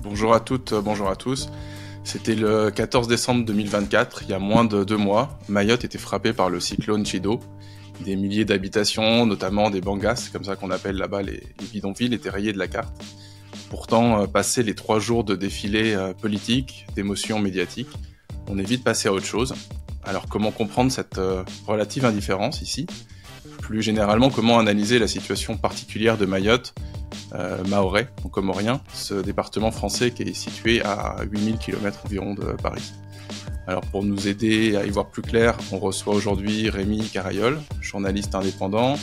Bonjour à toutes, bonjour à tous. C'était le 14 décembre 2024, il y a moins de 2 mois. Mayotte était frappée par le cyclone Chido. Des milliers d'habitations, notamment des bangas, c'est comme ça qu'on appelle là-bas les bidonvilles, étaient rayées de la carte. Pourtant, passé les 3 jours de défilé politique, d'émotions médiatiques, on est vite passé à autre chose. Alors comment comprendre cette relative indifférence ici ? Plus généralement, comment analyser la situation particulière de Mayotte, Mahorais, donc comorien, ce département français qui est situé à 8000 km environ de Paris. Alors pour nous aider à y voir plus clair, on reçoit aujourd'hui Rémi Carayol, journaliste indépendant,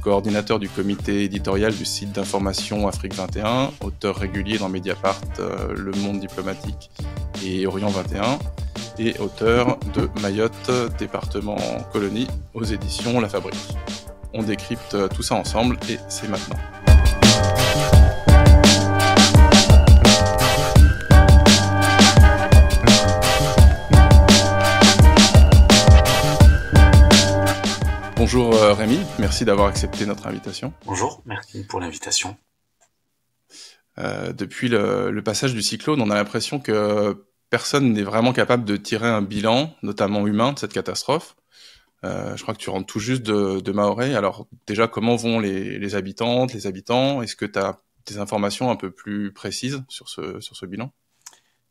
coordinateur du comité éditorial du site d'information Afrique 21, auteur régulier dans Mediapart, Le Monde diplomatique et Orient 21, et auteur de Mayotte, département colonie, aux éditions La Fabrique. On décrypte tout ça ensemble et c'est maintenant. Bonjour Rémi, merci d'avoir accepté notre invitation. Bonjour, merci pour l'invitation. Depuis le passage du cyclone, on a l'impression que personne n'est vraiment capable de tirer un bilan, notamment humain, de cette catastrophe. Je crois que tu rentres tout juste de Mahorais. Alors déjà, comment vont les habitantes, les habitants ? Est-ce que tu as des informations un peu plus précises sur ce bilan ?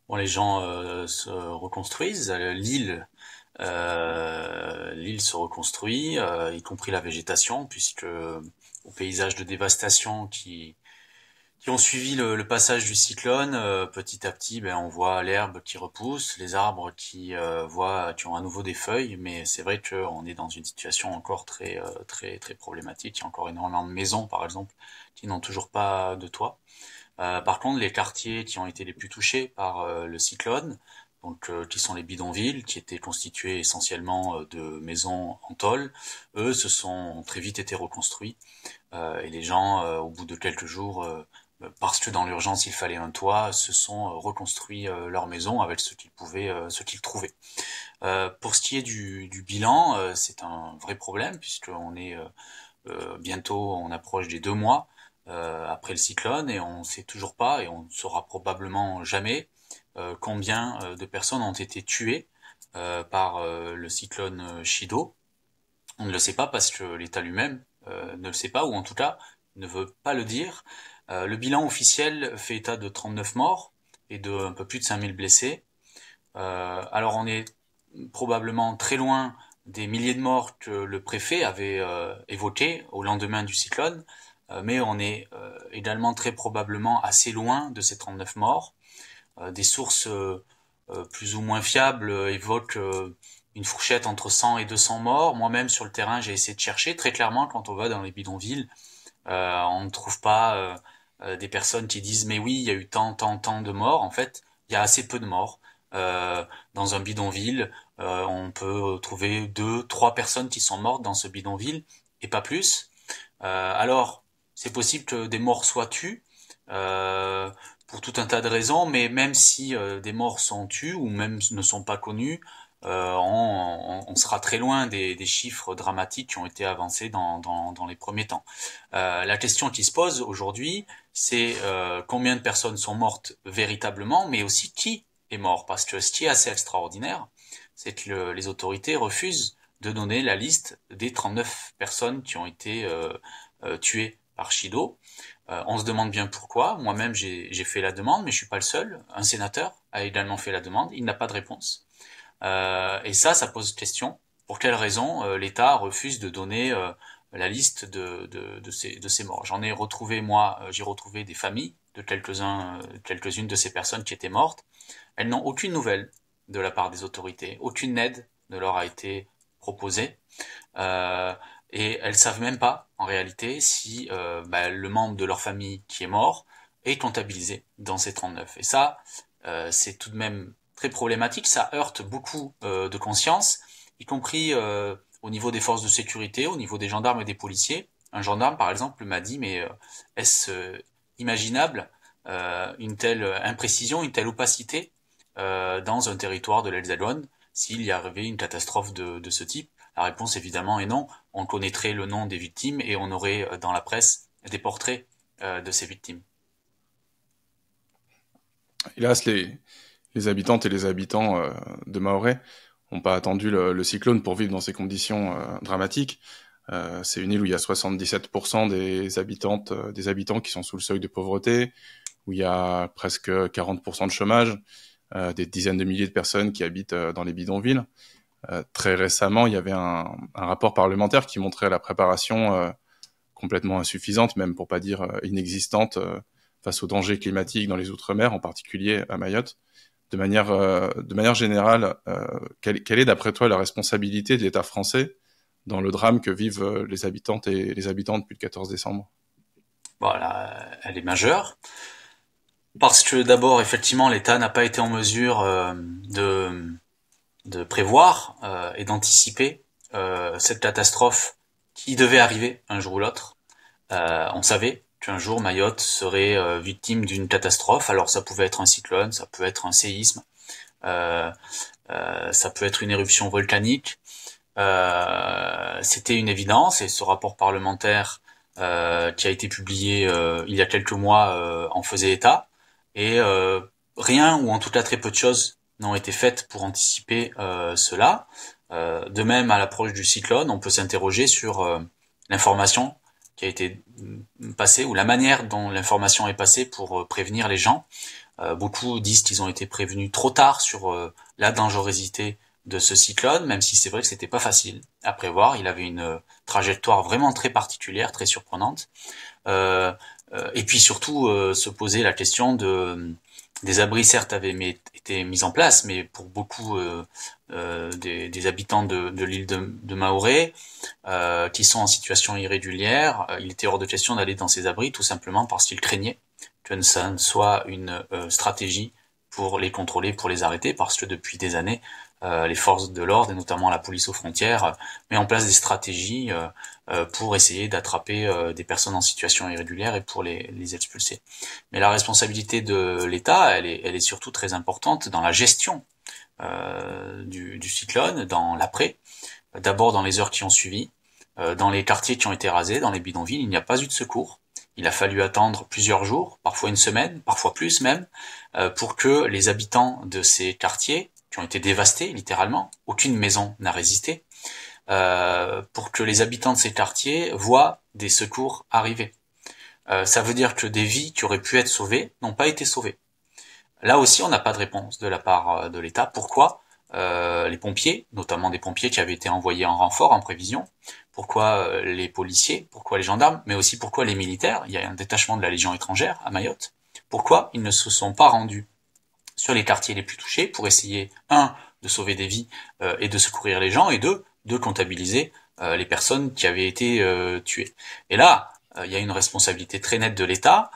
Bon, les gens se reconstruisent. L'île se reconstruit, y compris la végétation, puisque au paysage de dévastation qui ont suivi le passage du cyclone, petit à petit, on voit l'herbe qui repousse, les arbres qui ont à nouveau des feuilles, mais c'est vrai qu'on est dans une situation encore très problématique. Il y a encore énormément de maisons, par exemple, qui n'ont toujours pas de toit. Par contre, les quartiers qui ont été les plus touchés par le cyclone, donc qui sont les bidonvilles, qui étaient constitués essentiellement de maisons en tôle, eux ont très vite été reconstruits. Et les gens, au bout de quelques jours, parce que dans l'urgence il fallait un toit, se sont reconstruits leur maison avec ce qu'ils trouvaient. Pour ce qui est du bilan, c'est un vrai problème puisqu'on est bientôt, on approche des 2 mois après le cyclone et on ne sait toujours pas et on ne saura probablement jamais combien de personnes ont été tuées par le cyclone Chido. On ne le sait pas parce que l'État lui-même ne le sait pas, ou en tout cas ne veut pas le dire. Le bilan officiel fait état de 39 morts et de un peu plus de 5000 blessés. Alors on est probablement très loin des milliers de morts que le préfet avait évoqués au lendemain du cyclone, mais on est également très probablement assez loin de ces 39 morts. Des sources plus ou moins fiables évoquent une fourchette entre 100 et 200 morts. Moi-même, sur le terrain, j'ai essayé de chercher. Très clairement, quand on va dans les bidonvilles, on ne trouve pas des personnes qui disent « mais oui, il y a eu tant de morts ». En fait, il y a assez peu de morts. Dans un bidonville, on peut trouver 2, 3 personnes qui sont mortes dans ce bidonville, et pas plus. Alors, c'est possible que des morts soient tues, pour tout un tas de raisons, mais même si des morts sont tues ou même ne sont pas connues, on sera très loin des chiffres dramatiques qui ont été avancés dans les premiers temps. La question qui se pose aujourd'hui, c'est combien de personnes sont mortes véritablement, mais aussi qui est mort. Parce que ce qui est assez extraordinaire, c'est que les autorités refusent de donner la liste des 39 personnes qui ont été tuées par Chido. On se demande bien pourquoi. Moi-même, j'ai fait la demande, mais je suis pas le seul. Un sénateur a également fait la demande. Il n'a pas de réponse. Et ça pose question. Pour quelle raison l'État refuse de donner la liste de ces morts? J'en ai retrouvé, moi, j'ai retrouvé des familles de quelques-unes de ces personnes qui étaient mortes. Elles n'ont aucune nouvelle de la part des autorités. Aucune aide ne leur a été proposée. Et elles savent même pas, en réalité, si le membre de leur famille qui est mort est comptabilisé dans ces 39. Et ça, c'est tout de même très problématique. Ça heurte beaucoup de conscience, y compris au niveau des forces de sécurité, au niveau des gendarmes et des policiers. Un gendarme, par exemple, m'a dit, mais est-ce imaginable une telle imprécision, une telle opacité dans un territoire de l'Hexagone s'il y arrivait une catastrophe de ce type? La réponse évidemment est non. On connaîtrait le nom des victimes et on aurait dans la presse des portraits de ces victimes. Hélas, les habitantes et les habitants de Mahorais n'ont pas attendu le cyclone pour vivre dans ces conditions dramatiques. C'est une île où il y a 77% des habitants qui sont sous le seuil de pauvreté, où il y a presque 40% de chômage, des dizaines de milliers de personnes qui habitent dans les bidonvilles. Très récemment, il y avait un rapport parlementaire qui montrait la préparation complètement insuffisante, même pour pas dire inexistante, face aux dangers climatiques dans les Outre-mer, en particulier à Mayotte. De manière générale, quelle est d'après toi la responsabilité de l'État français dans le drame que vivent les habitantes et les habitants depuis le 14 décembre? Voilà, elle est majeure. Parce que d'abord, effectivement, l'État n'a pas été en mesure de prévoir et d'anticiper cette catastrophe qui devait arriver un jour ou l'autre. On savait qu'un jour Mayotte serait victime d'une catastrophe. Alors ça pouvait être un cyclone, ça peut être un séisme, ça peut être une éruption volcanique. C'était une évidence, et ce rapport parlementaire qui a été publié il y a quelques mois en faisait état. Et rien, ou en tout cas très peu de choses, n'ont été faites pour anticiper cela. De même, à l'approche du cyclone, on peut s'interroger sur l'information qui a été passée, ou la manière dont l'information est passée pour prévenir les gens. Beaucoup disent qu'ils ont été prévenus trop tard sur la dangerosité de ce cyclone, même si c'est vrai que c'était pas facile à prévoir. Il avait une trajectoire vraiment très particulière, très surprenante. Et puis surtout se poser la question des abris, certes, avaient été mis en place, mais pour beaucoup des habitants de l'île de Mahorais qui sont en situation irrégulière, il était hors de question d'aller dans ces abris, tout simplement parce qu'ils craignaient que ça ne soit une stratégie pour les contrôler, pour les arrêter, parce que depuis des années, les forces de l'ordre, et notamment la police aux frontières, met en place des stratégies pour essayer d'attraper des personnes en situation irrégulière et pour les expulser. Mais la responsabilité de l'État, elle est surtout très importante dans la gestion du cyclone, dans l'après, d'abord dans les heures qui ont suivi, dans les quartiers qui ont été rasés, dans les bidonvilles, il n'y a pas eu de secours. Il a fallu attendre plusieurs jours, parfois une semaine, parfois plus même, pour que les habitants de ces quartiers, qui ont été dévastés littéralement, aucune maison n'a résisté, pour que les habitants de ces quartiers voient des secours arriver. Ça veut dire que des vies qui auraient pu être sauvées n'ont pas été sauvées. Là aussi, on n'a pas de réponse de la part de l'État. Pourquoi les pompiers, notamment des pompiers qui avaient été envoyés en renfort, en prévision, pourquoi les policiers, pourquoi les gendarmes, mais aussi pourquoi les militaires, il y a un détachement de la Légion étrangère à Mayotte, pourquoi ils ne se sont pas rendus sur les quartiers les plus touchés pour essayer, de sauver des vies et de secourir les gens, et de comptabiliser les personnes qui avaient été tuées. Et là, il y a une responsabilité très nette de l'État,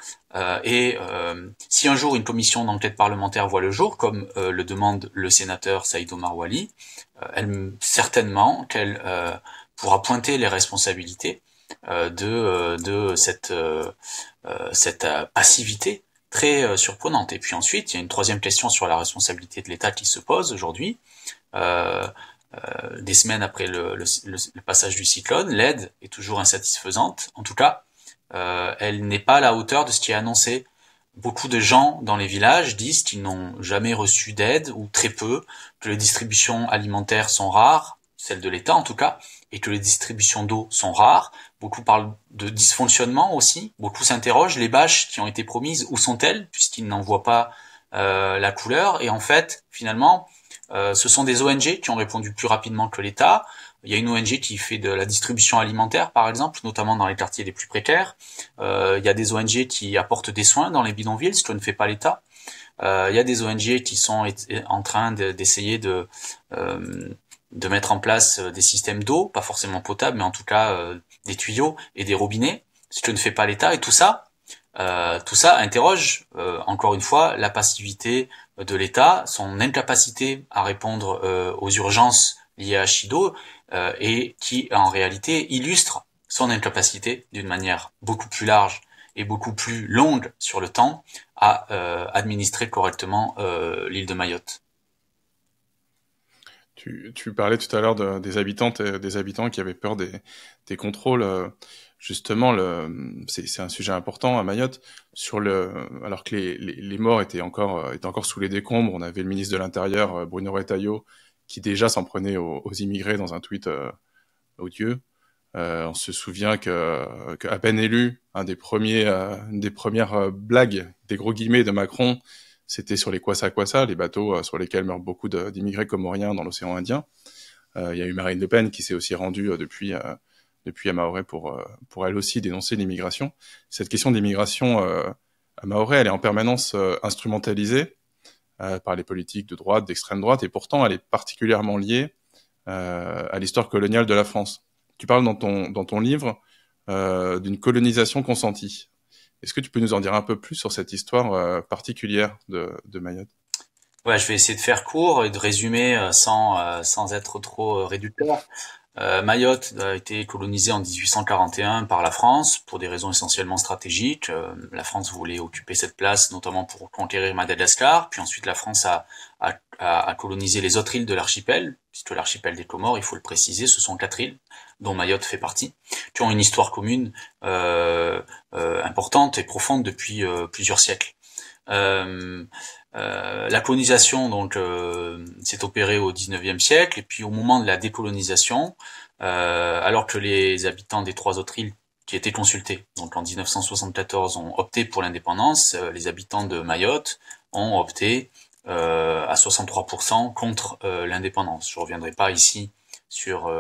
et si un jour une commission d'enquête parlementaire voit le jour, comme le demande le sénateur Saïd Omar Wali, certainement qu'elle pourra pointer les responsabilités de cette passivité très surprenante. Et puis ensuite, il y a une troisième question sur la responsabilité de l'État qui se pose aujourd'hui. Des semaines après le passage du cyclone, l'aide est toujours insatisfaisante. En tout cas, elle n'est pas à la hauteur de ce qui est annoncé. Beaucoup de gens dans les villages disent qu'ils n'ont jamais reçu d'aide, ou très peu, que les distributions alimentaires sont rares, celles de l'État en tout cas, et que les distributions d'eau sont rares. Beaucoup parlent de dysfonctionnement aussi. Beaucoup s'interrogent, les bâches qui ont été promises, où sont-elles, puisqu'ils n'en voient pas la couleur. Et en fait, finalement, ce sont des ONG qui ont répondu plus rapidement que l'État. Il y a une ONG qui fait de la distribution alimentaire, par exemple, notamment dans les quartiers les plus précaires. Il y a des ONG qui apportent des soins dans les bidonvilles, ce que ne fait pas l'État. Il y a des ONG qui sont en train d'essayer de mettre en place des systèmes d'eau, pas forcément potables, mais en tout cas des tuyaux et des robinets, ce que ne fait pas l'État. Et tout ça interroge encore une fois la passivité de l'État, son incapacité à répondre aux urgences liées à Chido, et qui en réalité illustre son incapacité d'une manière beaucoup plus large et beaucoup plus longue sur le temps à administrer correctement l'île de Mayotte. Tu parlais tout à l'heure des habitantes et des habitants qui avaient peur des contrôles. justement, c'est un sujet important à Mayotte. Alors que les morts étaient encore sous les décombres, on avait le ministre de l'Intérieur, Bruno Retailleau, qui déjà s'en prenait aux immigrés dans un tweet odieux. On se souvient qu'à peine élu, une des premières blagues, des gros guillemets de Macron, c'était sur les kwassa-kwassa, les bateaux sur lesquels meurent beaucoup d'immigrés comoriens dans l'océan Indien. Il y a eu Marine Le Pen qui s'est aussi rendue depuis à Mahorais pour elle aussi dénoncer l'immigration. Cette question d'immigration à Mahorais, elle est en permanence instrumentalisée par les politiques de droite, d'extrême droite, et pourtant elle est particulièrement liée à l'histoire coloniale de la France. Tu parles dans ton livre d'une colonisation consentie. Est-ce que tu peux nous en dire un peu plus sur cette histoire particulière de Mayotte? Ouais, je vais essayer de faire court et de résumer sans être trop réducteur. Mayotte a été colonisée en 1841 par la France pour des raisons essentiellement stratégiques. La France voulait occuper cette place notamment pour conquérir Madagascar, puis ensuite la France a colonisé les autres îles de l'archipel, puisque l'archipel des Comores, il faut le préciser, ce sont 4 îles, dont Mayotte fait partie, qui ont une histoire commune importante et profonde depuis plusieurs siècles. La colonisation donc s'est opérée au XIXe siècle, et puis au moment de la décolonisation, alors que les habitants des 3 autres îles qui étaient consultés, donc en 1974, ont opté pour l'indépendance, les habitants de Mayotte ont opté à 63% contre l'indépendance. Je reviendrai pas ici sur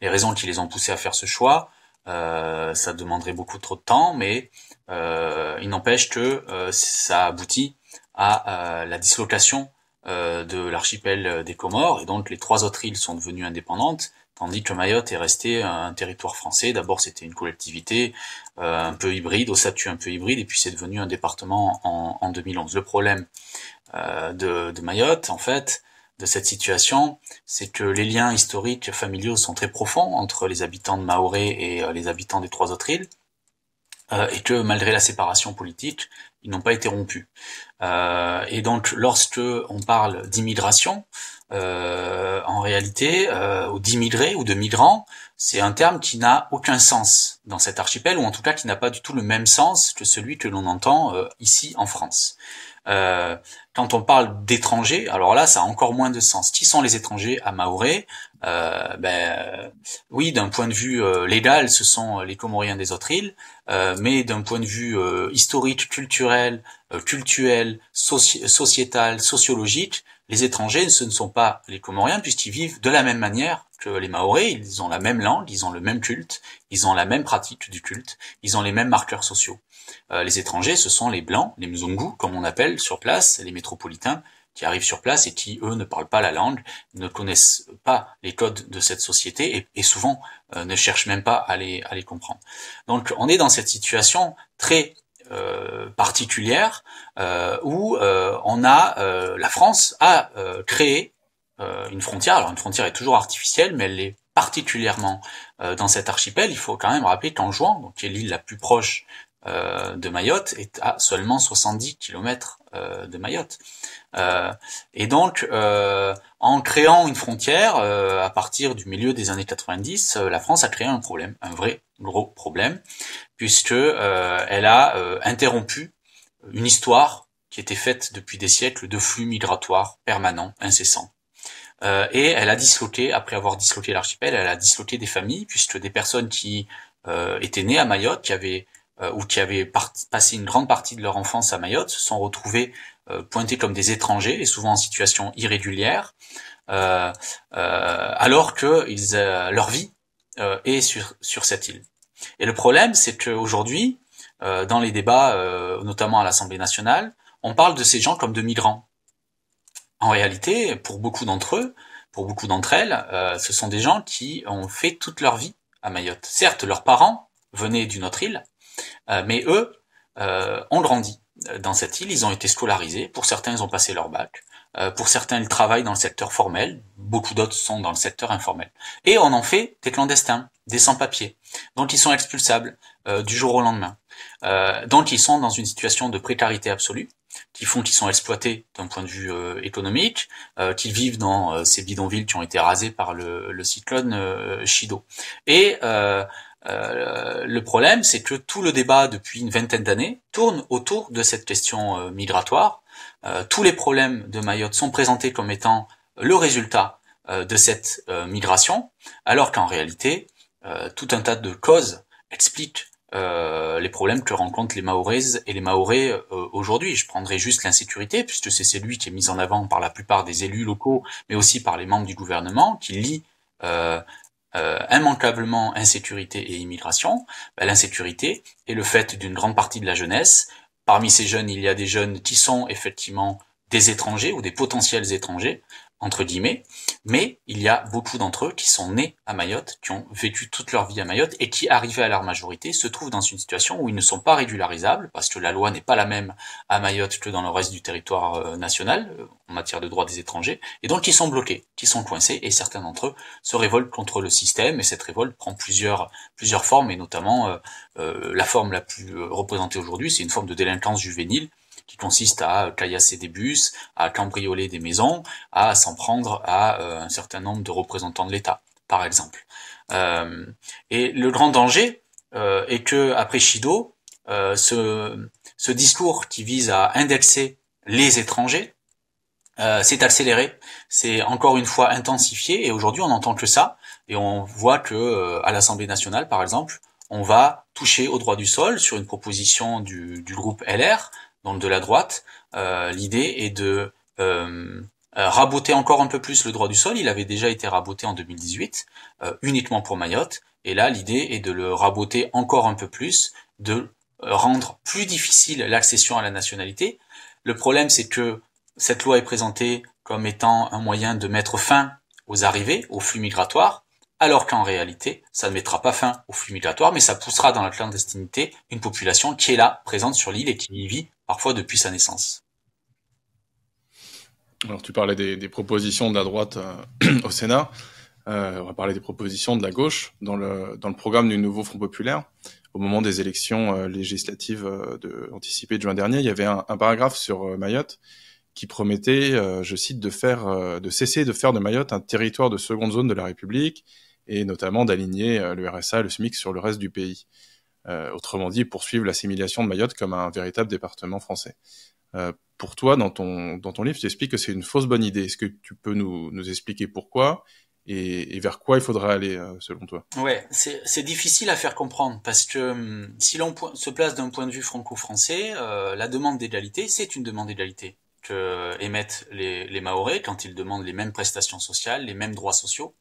les raisons qui les ont poussés à faire ce choix. Ça demanderait beaucoup trop de temps, mais il n'empêche que ça aboutit à la dislocation de l'archipel des Comores, et donc les 3 autres îles sont devenues indépendantes, tandis que Mayotte est resté un territoire français. D'abord c'était une collectivité un peu hybride, au statut un peu hybride, et puis c'est devenu un département en 2011. Le problème de Mayotte, en fait, de cette situation, c'est que les liens historiques familiaux sont très profonds entre les habitants de Mahorais et les habitants des 3 autres îles, et que malgré la séparation politique, ils n'ont pas été rompus. Et donc, lorsque on parle d'immigration, en réalité, ou d'immigrés ou de migrants, c'est un terme qui n'a aucun sens dans cet archipel, ou en tout cas qui n'a pas du tout le même sens que celui que l'on entend ici en France. Quand on parle d'étrangers, alors là, ça a encore moins de sens. Qui sont les étrangers à Mahorais? Oui, d'un point de vue légal, ce sont les Comoriens des autres îles, mais d'un point de vue historique, culturel, sociétal, sociologique, les étrangers, ce ne sont pas les Comoriens, puisqu'ils vivent de la même manière que les Mahorais. Ils ont la même langue, ils ont le même culte, ils ont la même pratique du culte, ils ont les mêmes marqueurs sociaux. Les étrangers, ce sont les Blancs, les Mzungu, comme on appelle sur place, les métropolitains, qui arrivent sur place et qui, eux, ne parlent pas la langue, ne connaissent pas les codes de cette société et souvent ne cherchent même pas à les comprendre. Donc on est dans cette situation très particulière où la France a créé une frontière. Alors une frontière est toujours artificielle, mais elle est particulièrement dans cet archipel. Il faut quand même rappeler qu'Anjouan, donc qui est l'île la plus proche de Mayotte, est à seulement 70 kilomètres de Mayotte. Et donc, en créant une frontière, à partir du milieu des années 90, la France a créé un problème, un vrai gros problème, puisque elle a interrompu une histoire qui était faite depuis des siècles de flux migratoires permanents, incessants. Et elle a disloqué, après avoir disloqué l'archipel, elle a disloqué des familles, puisque des personnes qui étaient nées à Mayotte, qui avaient passé une grande partie de leur enfance à Mayotte, se sont retrouvés pointés comme des étrangers et souvent en situation irrégulière, alors que leur vie est sur cette île. Et le problème, c'est qu'aujourd'hui, dans les débats, notamment à l'Assemblée nationale, on parle de ces gens comme de migrants. En réalité, pour beaucoup d'entre eux, pour beaucoup d'entre elles, ce sont des gens qui ont fait toute leur vie à Mayotte. Certes, leurs parents venaient d'une autre île, mais eux ont grandi dans cette île, ils ont été scolarisés, pour certains ils ont passé leur bac, pour certains ils travaillent dans le secteur formel, beaucoup d'autres sont dans le secteur informel. Et on en fait des clandestins, des sans-papiers, donc ils sont expulsables du jour au lendemain. Donc ils sont dans une situation de précarité absolue, qui font qu'ils sont exploités d'un point de vue économique, qu'ils vivent dans ces bidonvilles qui ont été rasés par le cyclone Chido. Et Le problème, c'est que tout le débat depuis une vingtaine d'années tourne autour de cette question migratoire. Tous les problèmes de Mayotte sont présentés comme étant le résultat de cette migration, alors qu'en réalité, tout un tas de causes expliquent les problèmes que rencontrent les Mahoraises et les Mahorais aujourd'hui. Je prendrai juste l'insécurité, puisque c'est celui qui est mis en avant par la plupart des élus locaux, mais aussi par les membres du gouvernement, qui lie immanquablement insécurité et immigration. L'insécurité est le fait d'une grande partie de la jeunesse. Parmi ces jeunes, il y a des jeunes qui sont effectivement des étrangers ou des potentiels étrangers, entre guillemets, mais il y a beaucoup d'entre eux qui sont nés à Mayotte, qui ont vécu toute leur vie à Mayotte et qui, arrivés à leur majorité, se trouvent dans une situation où ils ne sont pas régularisables, parce que la loi n'est pas la même à Mayotte que dans le reste du territoire national, en matière de droits des étrangers, et donc ils sont bloqués, qui sont coincés, et certains d'entre eux se révoltent contre le système, et cette révolte prend plusieurs formes, et notamment la forme la plus représentée aujourd'hui, c'est une forme de délinquance juvénile, qui consiste à caillasser des bus, à cambrioler des maisons, à s'en prendre à un certain nombre de représentants de l'État, par exemple. Et le grand danger est que après Chido, ce discours qui vise à indexer les étrangers s'est accéléré, c'est encore une fois intensifié, et aujourd'hui on n'entend que ça, et on voit que à l'Assemblée nationale, par exemple, on va toucher au droit du sol sur une proposition du groupe LR, donc de la droite. L'idée est de raboter encore un peu plus le droit du sol. Il avait déjà été raboté en 2018, uniquement pour Mayotte. Et là, l'idée est de le raboter encore un peu plus, de rendre plus difficile l'accession à la nationalité. Le problème, c'est que cette loi est présentée comme étant un moyen de mettre fin aux arrivées, aux flux migratoires, alors qu'en réalité, ça ne mettra pas fin aux flux migratoires, mais ça poussera dans la clandestinité une population qui est là, présente sur l'île et qui y vit parfois depuis sa naissance. Alors tu parlais des propositions de la droite au Sénat. On va parler des propositions de la gauche dans le programme du nouveau Front populaire. Au moment des élections législatives anticipées de juin dernier, il y avait un paragraphe sur Mayotte qui promettait, je cite, de cesser de faire de Mayotte un territoire de seconde zone de la République et notamment d'aligner le RSA et le SMIC sur le reste du pays. Autrement dit, poursuivre l'assimilation de Mayotte comme un véritable département français. Pour toi, dans ton livre, tu expliques que c'est une fausse bonne idée. Est-ce que tu peux nous expliquer pourquoi et vers quoi il faudrait aller, selon toi? Ouais, c'est difficile à faire comprendre parce que si l'on se place d'un point de vue franco-français, la demande d'égalité, c'est une demande d'égalité que émettent les Mahorais quand ils demandent les mêmes prestations sociales, les mêmes droits sociaux.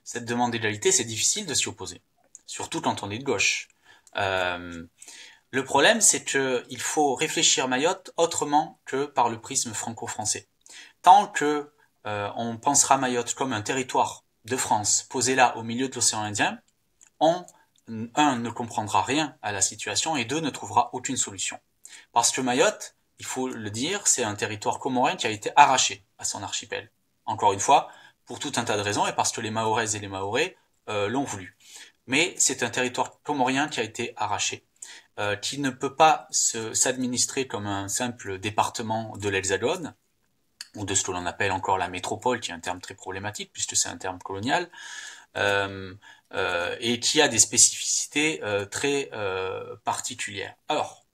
Cette demande d'égalité, c'est difficile de s'y opposer, surtout quand on est de gauche. Le problème, c'est que il faut réfléchir Mayotte autrement que par le prisme franco-français. Tant que on pensera Mayotte comme un territoire de France posé là au milieu de l'océan Indien, on, ne comprendra rien à la situation et deux, ne trouvera aucune solution. Parce que Mayotte, il faut le dire, c'est un territoire comorin qui a été arraché à son archipel. Encore une fois, pour tout un tas de raisons et parce que les Mahoraises et les Mahorais l'ont voulu. Mais c'est un territoire comorien qui a été arraché, qui ne peut pas s'administrer comme un simple département de l'Hexagone, ou de ce que l'on appelle encore la métropole, qui est un terme très problématique puisque c'est un terme colonial, et qui a des spécificités très particulières. Alors,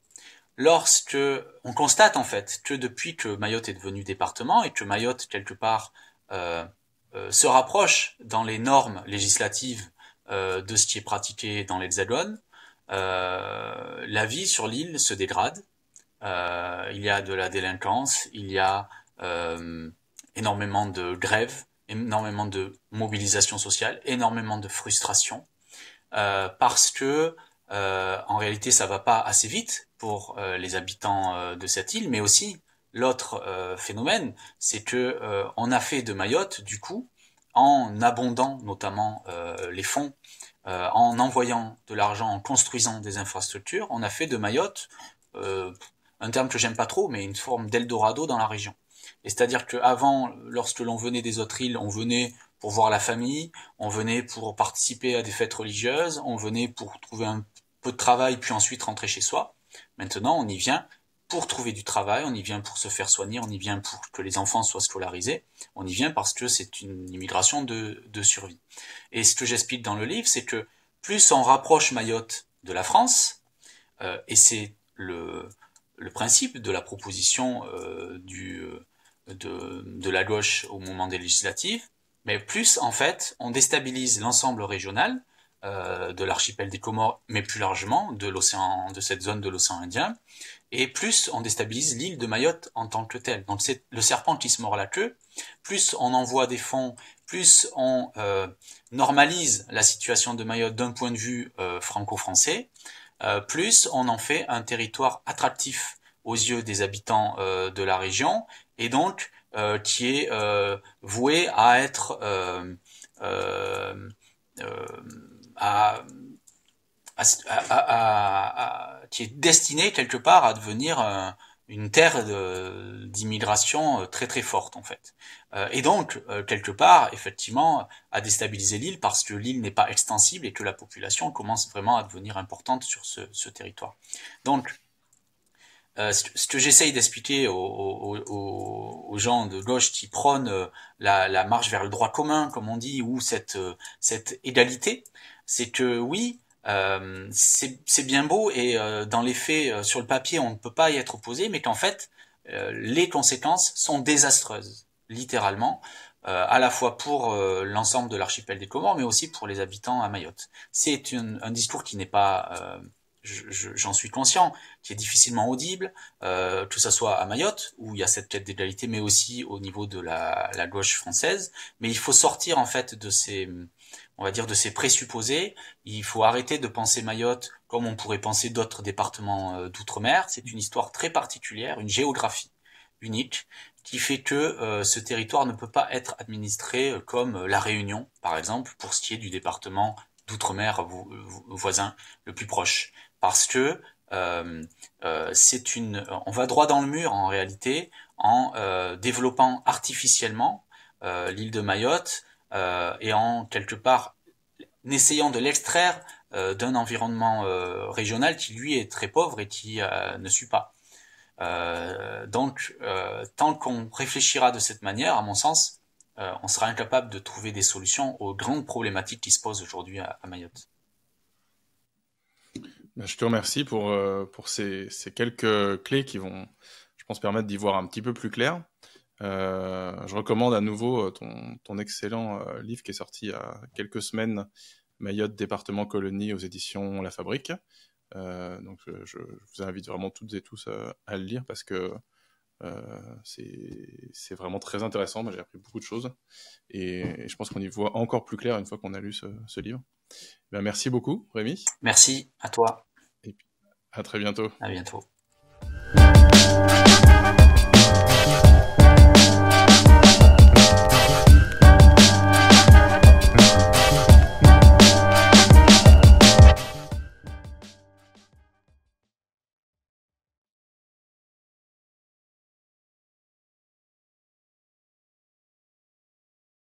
lorsque on constate en fait que depuis que Mayotte est devenu département et que Mayotte quelque part se rapproche dans les normes législatives de ce qui est pratiqué dans l'Hexagone, la vie sur l'île se dégrade. Il y a de la délinquance, il y a énormément de grèves, énormément de mobilisation sociale, énormément de frustration, parce que en réalité ça va pas assez vite pour les habitants de cette île, mais aussi l'autre phénomène, c'est que on a fait de Mayotte du coup, en abondant notamment les fonds, en envoyant de l'argent, en construisant des infrastructures, on a fait de Mayotte un terme que j'aime pas trop, mais une forme d'Eldorado dans la région. Et c'est-à-dire qu'avant, lorsque l'on venait des autres îles, on venait pour voir la famille, on venait pour participer à des fêtes religieuses, on venait pour trouver un peu de travail, puis ensuite rentrer chez soi. Maintenant, on y vient pour trouver du travail, on y vient pour se faire soigner, on y vient pour que les enfants soient scolarisés, on y vient parce que c'est une immigration de survie. Et ce que j'explique dans le livre, c'est que plus on rapproche Mayotte de la France, et c'est le principe de la proposition de la gauche au moment des législatives, mais plus en fait on déstabilise l'ensemble régional de l'archipel des Comores, mais plus largement de cette zone de l'océan Indien, et plus on déstabilise l'île de Mayotte en tant que telle. Donc c'est le serpent qui se mord la queue. Plus on envoie des fonds, plus on normalise la situation de Mayotte d'un point de vue franco-français, plus on en fait un territoire attractif aux yeux des habitants de la région, et donc qui est voué à être qui est destiné quelque part à devenir une terre d'immigration très très forte en fait. Et donc, quelque part, effectivement, à déstabiliser l'île parce que l'île n'est pas extensible et que la population commence vraiment à devenir importante sur ce territoire. Donc, ce que j'essaye d'expliquer aux gens de gauche qui prônent la marche vers le droit commun, comme on dit, ou cette égalité, c'est que oui, c'est bien beau et dans les faits, sur le papier, on ne peut pas y être opposé, mais qu'en fait, les conséquences sont désastreuses, littéralement, à la fois pour l'ensemble de l'archipel des Comores, mais aussi pour les habitants à Mayotte. C'est un discours qui n'est pas, j'en suis conscient, qui est difficilement audible, que ça soit à Mayotte, où il y a cette quête d'égalité, mais aussi au niveau de la gauche française. Mais il faut sortir en fait de on va dire de ces présupposés. Il faut arrêter de penser Mayotte comme on pourrait penser d'autres départements d'outre-mer. C'est une histoire très particulière, une géographie unique, qui fait que ce territoire ne peut pas être administré comme la Réunion, par exemple, pour ce qui est du département d'outre-mer voisin le plus proche. Parce que on va droit dans le mur en réalité en développant artificiellement l'île de Mayotte et en quelque part essayant de l'extraire d'un environnement régional qui lui est très pauvre et qui ne suit pas. Donc, tant qu'on réfléchira de cette manière, à mon sens, on sera incapable de trouver des solutions aux grandes problématiques qui se posent aujourd'hui à Mayotte. Je te remercie pour ces quelques clés qui vont, je pense, permettre d'y voir un petit peu plus clair. Je recommande à nouveau ton excellent livre qui est sorti il y a quelques semaines, Mayotte, département colonie, aux éditions La Fabrique. Donc je vous invite vraiment toutes et tous à le lire parce que c'est vraiment très intéressant. Moi, j'ai appris beaucoup de choses et je pense qu'on y voit encore plus clair une fois qu'on a lu ce livre. Ben, merci beaucoup, Rémi. Merci à toi. Et puis, à très bientôt. À bientôt.